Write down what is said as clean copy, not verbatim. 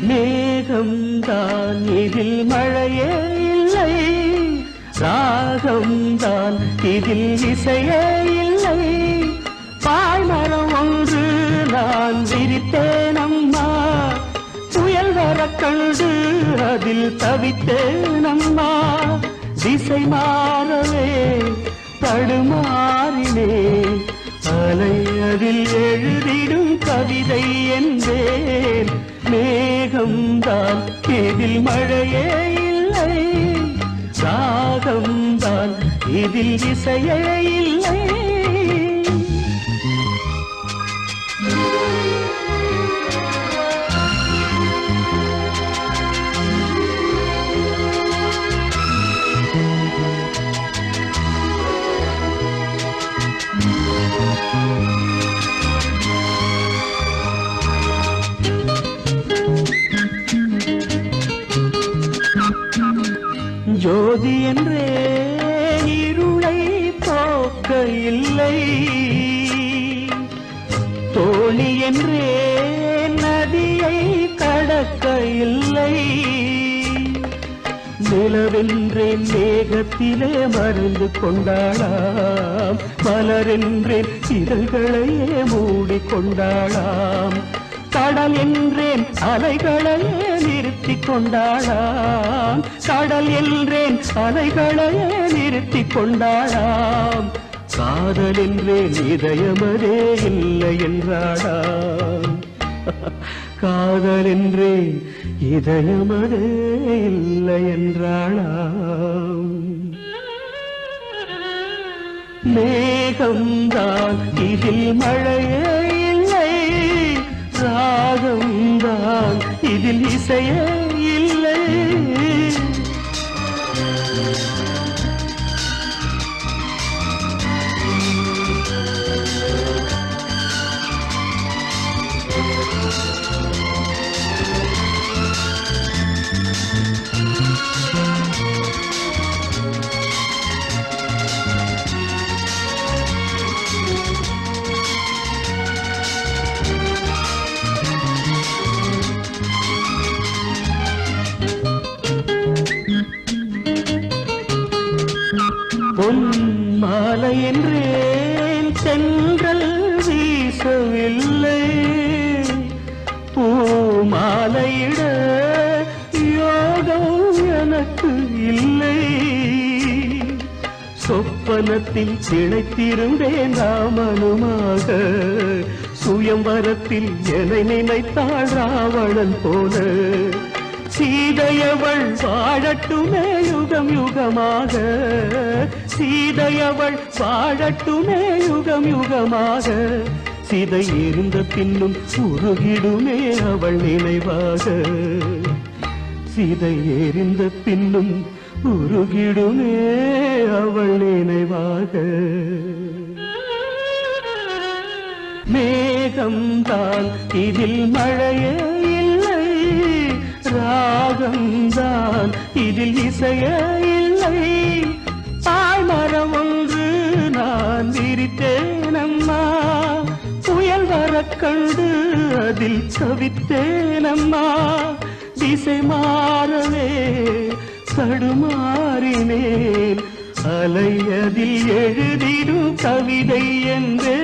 மேகம்தான் இதில் மழையே இல்லை, ராகம்தான் இதில் இசையே இல்லை. பாய்மரம் ஒன்று நான் விரித்தேன் அம்மா, புயல் வர கண்டு அதில் தவித்தேன் அம்மா. திசை மாறவே தடுமாறினேன், அலை அதில் எழுதிடும் கவிதை என்பேன். மேகம்தான் இதில் மழையே இல்லை, ராகம்தான் இதில் இசையே இல்லை. ஜோதி என்றே இருளை போக்க இல்லை, தோணி என்றே நதியை கடக்க இல்லை. நிலவென்றேன் மேகத்திலே மறைந்து கொண்டாளாம், மலரென்றேன் இதழ்களையே மூடிக்கொண்டாளாம். கடல் என்றேன் அலைகளையே நிறுத்தி கொண்டாளாம், கடல் என்றேன் அலைகளையே நிறுத்தி கொண்டாளாம். காதல் என்றேன் இதயமதே இல்லை என்றாளாம், காதல் என்றேன் இதயமதே இல்லை என்றாளாம். மேகம்தான் இதில் மழையே இல்லை, ராகம்தான் இதில் இசையே இல்லை. பொன் மாலை என்றேன் தென்றல் வீசவில்லை, பூ மாலையிட யோகம் எனக்கு இல்லை. சொப்பனத்தில் திளைத்திருந்தேன் ராமனுமாக, சுயம்பரத்தில் என்னை நினைத்தாள் ராவணன் போல. சீதையவள் வாழட்டுமே யுகம் யுகமாக, சீதையவள் வாழட்டுமே யுகம் யுகமாக. சீதை எரிந்த பின்னும் உருகிடுமே அவள் நினைவாக, சீதை எரிந்த பின்னும் உருகிடுமே அவள் நினைவாக. மேகம்தான் இதில் மழையே இல்லை, ராகம்தான் இதில் இசையே இல்லை. பாய்மரம் ஒன்று நான் விரித்தேன் அம்மா, புயல் வர கண்டு அதில் தவித்தேன் அம்மா. திசை மாறவே தடுமாறினேன், அலை அதில் எழுதிடும் கவிதை என்றே